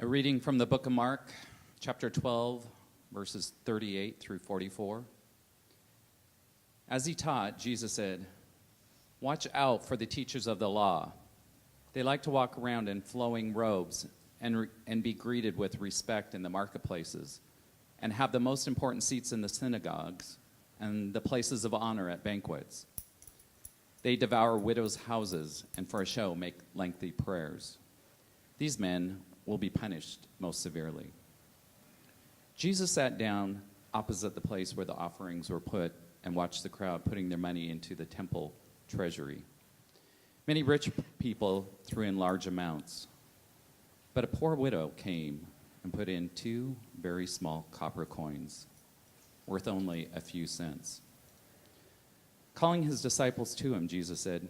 A reading from the book of Mark, chapter 12, verses 38 through 44. As he taught, Jesus said, "Watch out for the teachers of the law. They like to walk around in flowing robes and be greeted with respect in the marketplaces, and have the most important seats in the synagogues and the places of honor at banquets. They devour widows' houses and for a show make lengthy prayers. These men will be punished most severely." Jesus sat down opposite the place where the offerings were put and watched the crowd putting their money into the temple treasury. Many rich people threw in large amounts, but a poor widow came and put in 2 very small copper coins, worth only a few cents. Calling his disciples to him, Jesus said,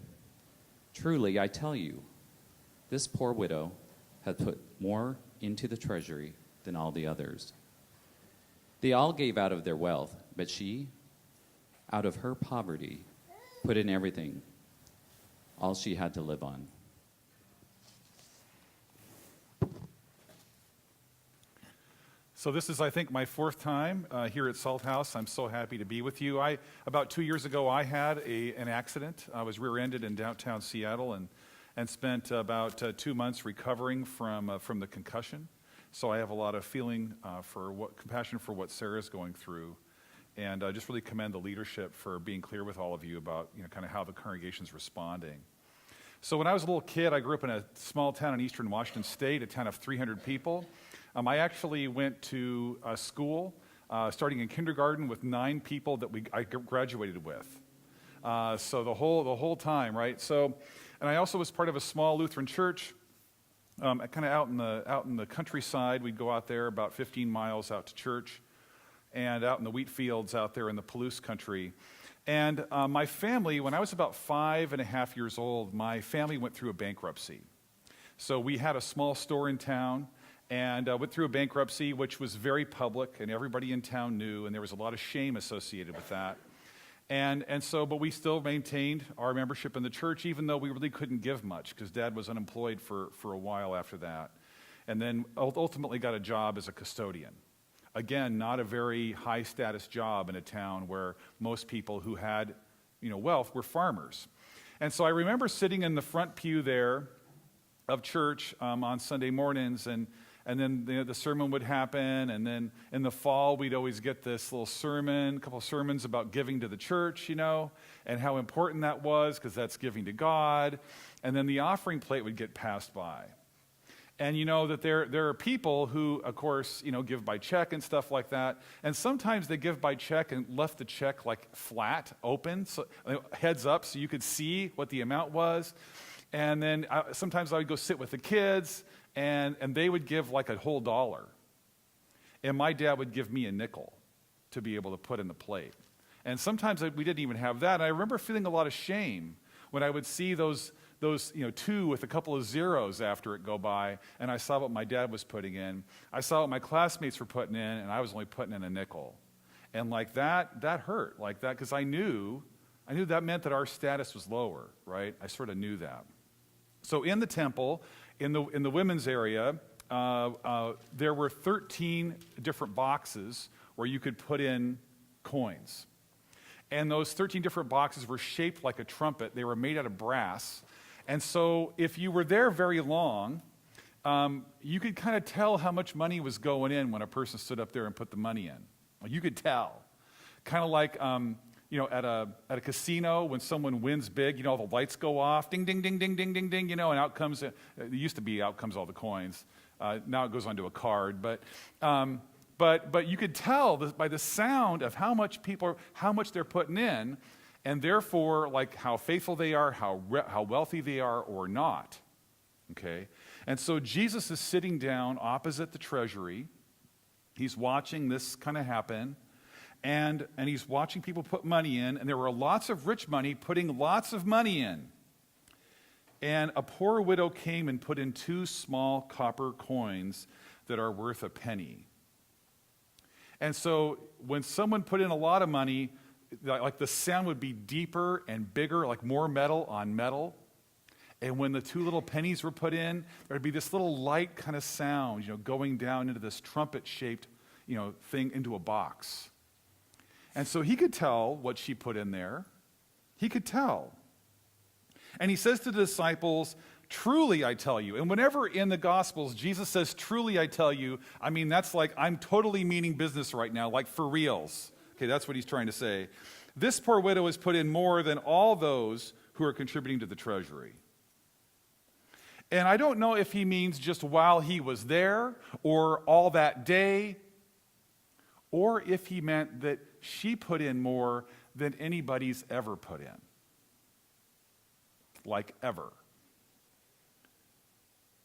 "Truly, I tell you, this poor widow has put more into the treasury than all the others. They all gave out of their wealth, but she, out of her poverty, put in everything, all she had to live on." So this is, I think, my 4th time here at Salt House. I'm so happy to be with you. About 2 years ago, I had an accident. I was rear-ended in downtown Seattle and spent about 2 months recovering from the concussion. So I have a lot of compassion for what Sarah's going through, and I just really commend the leadership for being clear with all of you about kind of how the congregation's responding. So when I was a little kid, I grew up in a small town in eastern Washington State, a town of 300 people. I actually went to school, starting in kindergarten, with 9 people that I graduated with. So the whole time, right? And I also was part of a small Lutheran church, kind of out in the countryside. We'd go out there about 15 miles out to church, and out in the wheat fields out there in the Palouse country. And my family, when I was about 5.5 years old, my family went through a bankruptcy. So we had a small store in town, and went through a bankruptcy, which was very public, and everybody in town knew, and there was a lot of shame associated with that. But we still maintained our membership in the church, even though we really couldn't give much, because Dad was unemployed for a while after that. And then ultimately got a job as a custodian. Again, not a very high-status job in a town where most people who had wealth were farmers. And so I remember sitting in the front pew there of church on Sunday mornings, and then the sermon would happen, and then in the fall we'd always get this little sermon, a couple of sermons about giving to the church, and how important that was, because that's giving to God. And then the offering plate would get passed by. And that there are people who, of course, give by check and stuff like that. And sometimes they give by check and left the check like flat, open, so heads up, so you could see what the amount was. And then sometimes I would go sit with the kids, and they would give like a whole $1. And my dad would give me a nickel to be able to put in the plate. And sometimes we didn't even have that. And I remember feeling a lot of shame when I would see those 2 with a couple of zeros after it go by, and I saw what my dad was putting in. I saw what my classmates were putting in, and I was only putting in a nickel. And like that hurt, like that, because I knew that meant that our status was lower, right? I sort of knew that. So in the temple, in the women's area, there were 13 different boxes where you could put in coins. And those 13 different boxes were shaped like a trumpet. They were made out of brass. And so if you were there very long, you could kind of tell how much money was going in when a person stood up there and put the money in. You could tell. Kind of like at a casino, when someone wins big, all the lights go off, ding, ding, ding, ding, ding, ding, ding, and out comes, it used to be out comes all the coins. Now it goes onto a card. But you could tell by the sound of how much they're putting in, and therefore, like how faithful they are, how wealthy they are or not. Okay? And so Jesus is sitting down opposite the treasury. He's watching this kind of happen. And he's watching people put money in, and there were lots of rich money putting lots of money in. And a poor widow came and put in 2 small copper coins that are worth a penny. And so when someone put in a lot of money, like the sound would be deeper and bigger, like more metal on metal. And when the 2 little pennies were put in, there'd be this little light kind of sound, going down into this trumpet-shaped, thing into a box. And so he could tell what she put in there. He could tell. And he says to the disciples, "Truly I tell you." And whenever in the Gospels Jesus says, "Truly I tell you," I mean, that's like, I'm totally meaning business right now, like for reals. Okay, that's what he's trying to say. "This poor widow has put in more than all those who are contributing to the treasury." And I don't know if he means just while he was there, or all that day, or if he meant that she put in more than anybody's ever put in. Like ever.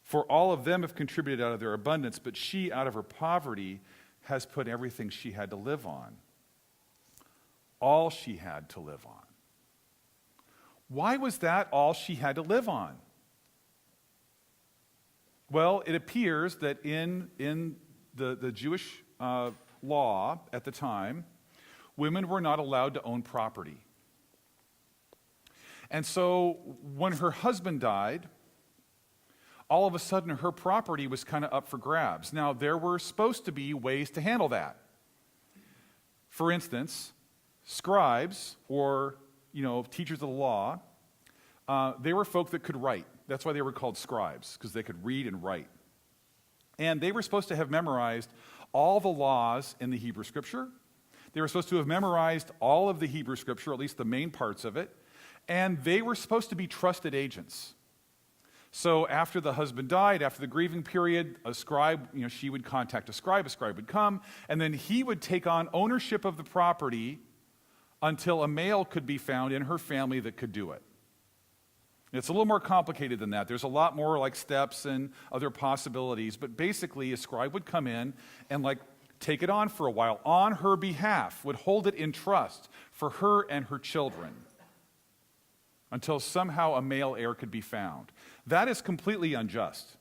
"For all of them have contributed out of their abundance, but she, out of her poverty, has put everything she had to live on." All she had to live on. Why was that all she had to live on? Well, it appears that in the Jewish law at the time, women were not allowed to own property. And so when her husband died, all of a sudden her property was kind of up for grabs. Now, there were supposed to be ways to handle that. For instance, scribes or, teachers of the law, they were folk that could write. That's why they were called scribes, because they could read and write. And they were supposed to have memorized all the laws in the Hebrew Scripture. They were supposed to have memorized all of the Hebrew Scripture, at least the main parts of it. And they were supposed to be trusted agents. So after the husband died, after the grieving period, a scribe, she would contact a scribe would come, and then he would take on ownership of the property until a male could be found in her family that could do it. It's a little more complicated than that. There's a lot more like steps and other possibilities, but basically a scribe would come in and take it on for a while on her behalf, would hold it in trust for her and her children until somehow a male heir could be found. That is completely unjust.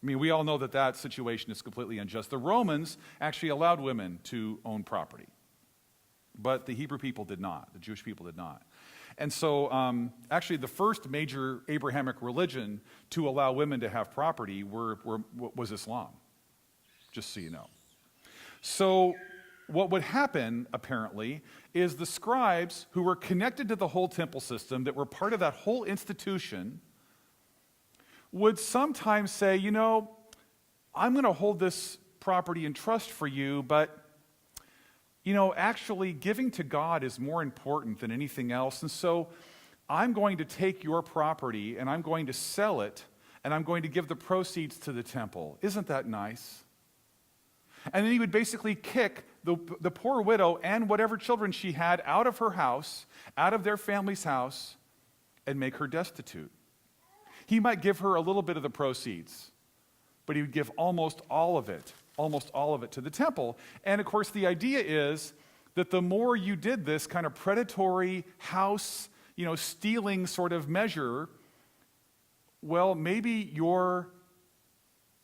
I mean, we all know that situation is completely unjust. The Romans actually allowed women to own property, but the Hebrew people did not. The Jewish people did not. And so actually the first major Abrahamic religion to allow women to have property was Islam, just so you know. So what would happen, apparently, is the scribes who were connected to the whole temple system, that were part of that whole institution, would sometimes say, I'm going to hold this property in trust for you, but actually giving to God is more important than anything else. And so I'm going to take your property and I'm going to sell it and I'm going to give the proceeds to the temple. Isn't that nice? And then he would basically kick the poor widow and whatever children she had out of her house, out of their family's house, and make her destitute. He might give her a little bit of the proceeds, but he would give almost all of it to the temple. And of course, the idea is that the more you did this kind of predatory house, stealing sort of measure, well, maybe your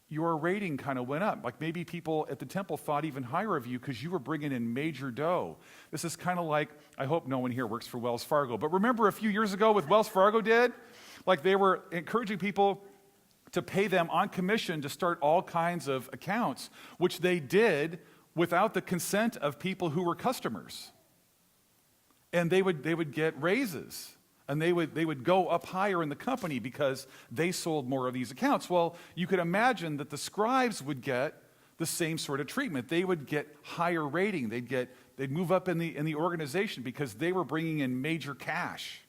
rating kind of went up. Like maybe people at the temple thought even higher of you because you were bringing in major dough. This is kind of like, I hope no one here works for Wells Fargo, but remember a few years ago what Wells Fargo did? Like they were encouraging people to pay them on commission to start all kinds of accounts, which they did without the consent of people who were customers. And they would get raises, and they would go up higher in the company because they sold more of these accounts. Well, you could imagine that the scribes would get the same sort of treatment. They would get higher rating. They'd move up in the organization because they were bringing in major cash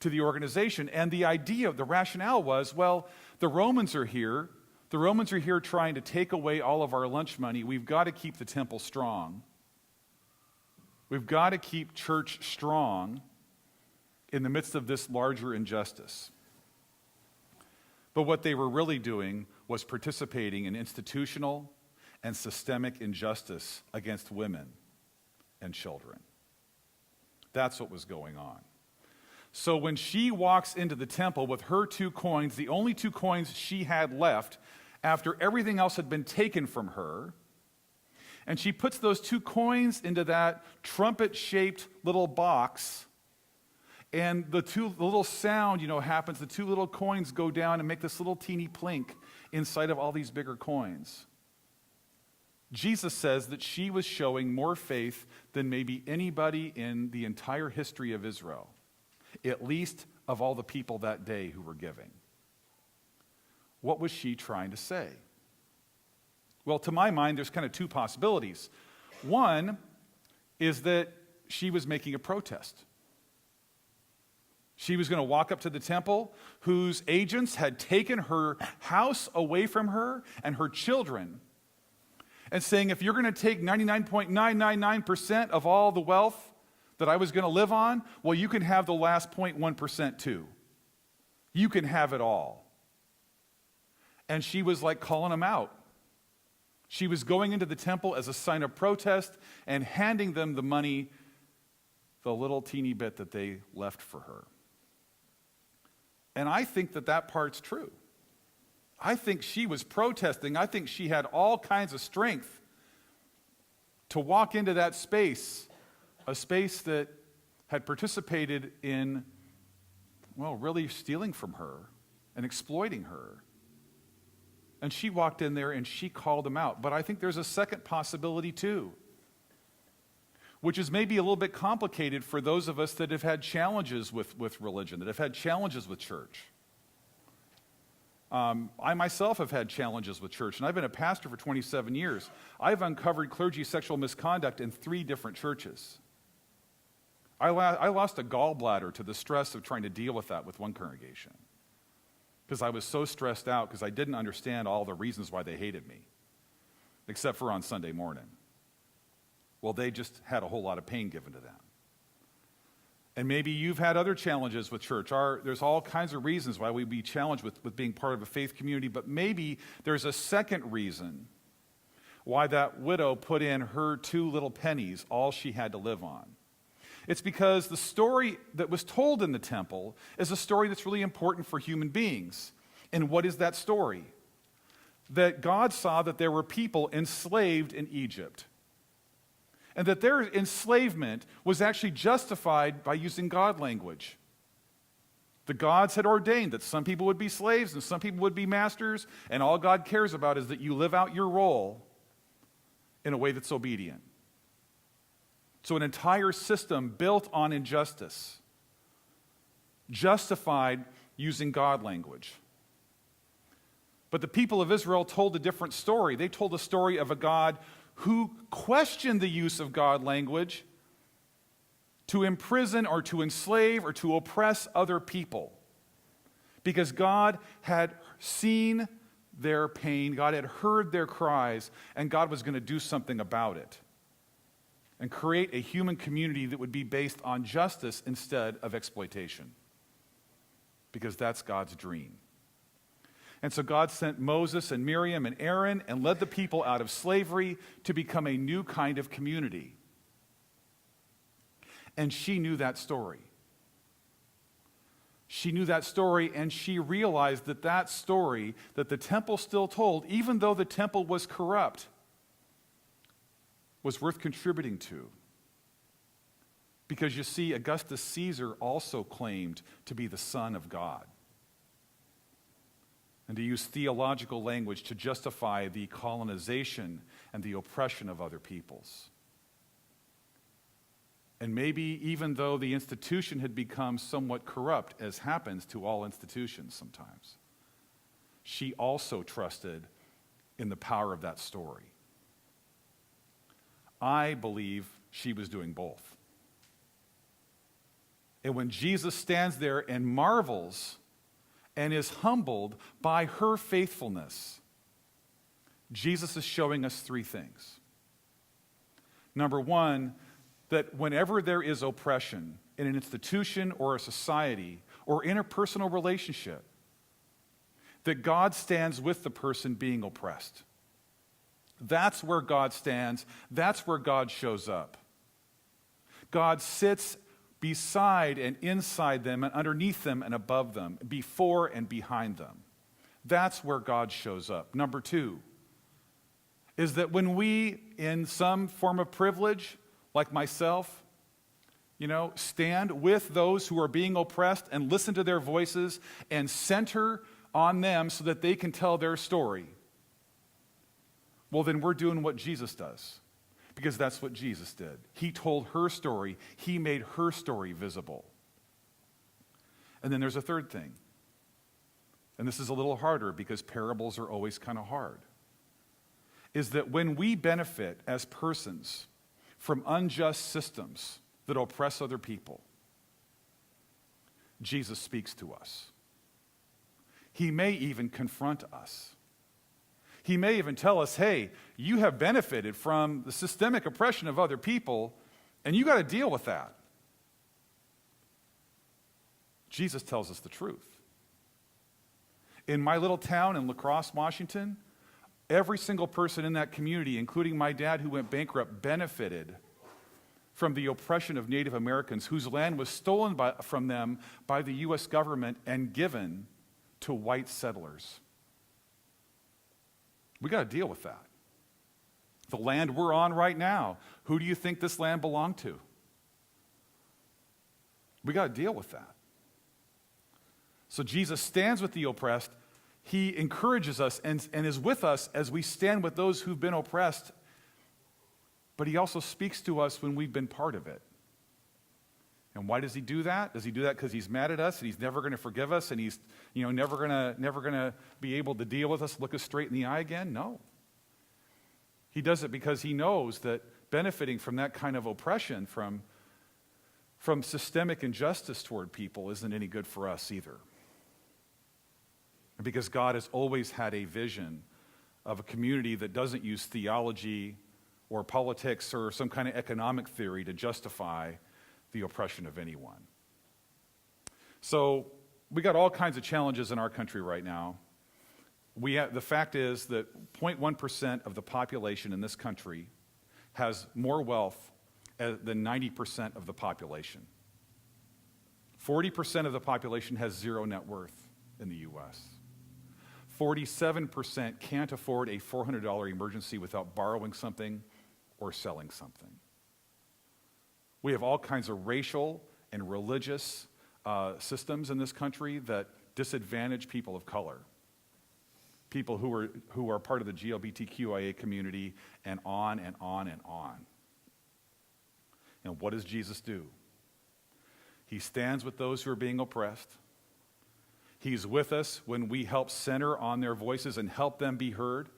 to the organization. And the idea, the rationale was, well, the Romans are here. The Romans are here trying to take away all of our lunch money. We've got to keep the temple strong. We've got to keep church strong in the midst of this larger injustice. But what they were really doing was participating in institutional and systemic injustice against women and children. That's what was going on. So when she walks into the temple with her 2 coins, the only 2 coins she had left after everything else had been taken from her, and she puts those 2 coins into that trumpet-shaped little box, And the little sound, happens. The two little coins go down and make this little teeny plink inside of all these bigger coins. Jesus says that she was showing more faith than maybe anybody in the entire history of Israel, at least of all the people that day who were giving. What was she trying to say? Well, to my mind, there's kind of two possibilities. One is that she was making a protest. She was going to walk up to the temple, whose agents had taken her house away from her and her children, and saying, if you're going to take 99.999% of all the wealth that I was going to live on, well, you can have the last 0.1% too. You can have it all. And she was like calling them out. She was going into the temple as a sign of protest and handing them the money, the little teeny bit that they left for her. And I think that part's true. I think she was protesting. I think she had all kinds of strength to walk into that space, a space that had participated in, really stealing from her and exploiting her. And she walked in there and she called them out. But I think there's a second possibility too, which is maybe a little bit complicated for those of us that have had challenges with religion, that have had challenges with church. I myself have had challenges with church, and I've been a pastor for 27 years. I've uncovered clergy sexual misconduct in 3 different churches. I lost a gallbladder to the stress of trying to deal with that with one congregation because I was so stressed out because I didn't understand all the reasons why they hated me, except for on Sunday morning. Well, they just had a whole lot of pain given to them. And maybe you've had other challenges with church. There's all kinds of reasons why we'd be challenged with being part of a faith community, but maybe there's a second reason why that widow put in her 2 little pennies, all she had to live on. It's because the story that was told in the temple is a story that's really important for human beings. And what is that story? That God saw that there were people enslaved in Egypt, and that their enslavement was actually justified by using God language. The gods had ordained that some people would be slaves and some people would be masters, and all God cares about is that you live out your role in a way that's obedient. So an entire system built on injustice, justified using God language. But the people of Israel told a different story. They told a story of a God who questioned the use of God language to imprison or to enslave or to oppress other people. Because God had seen their pain, God had heard their cries, and God was going to do something about it and create a human community that would be based on justice instead of exploitation. Because that's God's dream. And so God sent Moses and Miriam and Aaron and led the people out of slavery to become a new kind of community. And she knew that story. She knew that story, and she realized that story that the temple still told, even though the temple was corrupt, was worth contributing to. Because you see, Augustus Caesar also claimed to be the Son of God, and to use theological language to justify the colonization and the oppression of other peoples. And maybe even though the institution had become somewhat corrupt, as happens to all institutions sometimes, she also trusted in the power of that story. I believe she was doing both. And when Jesus stands there and marvels and is humbled by her faithfulness, Jesus is showing us 3 things. Number 1, that whenever there is oppression in an institution or a society or in a personal relationship, that God stands with the person being oppressed. That's where God stands. That's where God shows up. God sits beside and inside them and underneath them and above them, before and behind them. That's where God shows up. Number 2 is that when we, in some form of privilege, like myself, Stand with those who are being oppressed and listen to their voices and center on them so that they can tell their story. Well, then we're doing what Jesus does, because that's what Jesus did. He told her story. He made her story visible. And then there's a third thing. And this is a little harder because parables are always kind of hard. Is that when we benefit as persons from unjust systems that oppress other people, Jesus speaks to us. He may even confront us. He may even tell us, hey, you have benefited from the systemic oppression of other people, and you got to deal with that. Jesus tells us the truth. In my little town in La Crosse, Washington, every single person in that community, including my dad who went bankrupt, benefited from the oppression of Native Americans whose land was stolen from them by the U.S. government and given to white settlers. We got to deal with that. The land we're on right now, who do you think this land belonged to? We got to deal with that. So Jesus stands with the oppressed. He encourages us and is with us as we stand with those who've been oppressed. But he also speaks to us when we've been part of it. And why does he do that? Does he do that because he's mad at us and he's never going to forgive us and he's never going to be able to deal with us, look us straight in the eye again? No. He does it because he knows that benefiting from that kind of oppression, from systemic injustice toward people, isn't any good for us either. And because God has always had a vision of a community that doesn't use theology or politics or some kind of economic theory to justify the oppression of anyone. So we got all kinds of challenges in our country right now. The fact is that 0.1% of the population in this country has more wealth than 90% of the population. 40% of the population has zero net worth in the U.S. 47% can't afford a $400 emergency without borrowing something or selling something. We have all kinds of racial and religious systems in this country that disadvantage people of color, people who are part of the LGBTQIA community, and on and on and on. And what does Jesus do? He stands with those who are being oppressed. He's with us when we help center on their voices and help them be heard,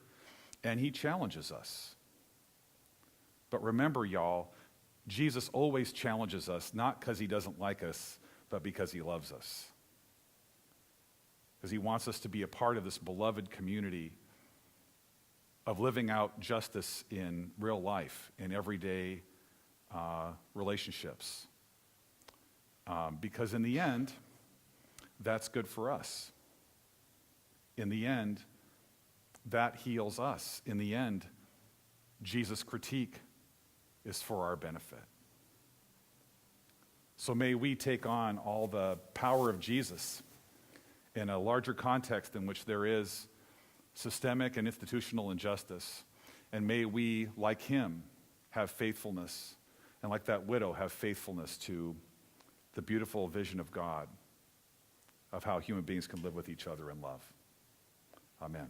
and he challenges us. But remember, y'all, Jesus always challenges us, not because he doesn't like us, but because he loves us. Because he wants us to be a part of this beloved community of living out justice in real life, in everyday relationships. Because in the end, that's good for us. In the end, that heals us. In the end, Jesus' critique is for our benefit. So may we take on all the power of Jesus in a larger context in which there is systemic and institutional injustice. And may we, like him, have faithfulness, and like that widow, have faithfulness to the beautiful vision of God of how human beings can live with each other in love. Amen.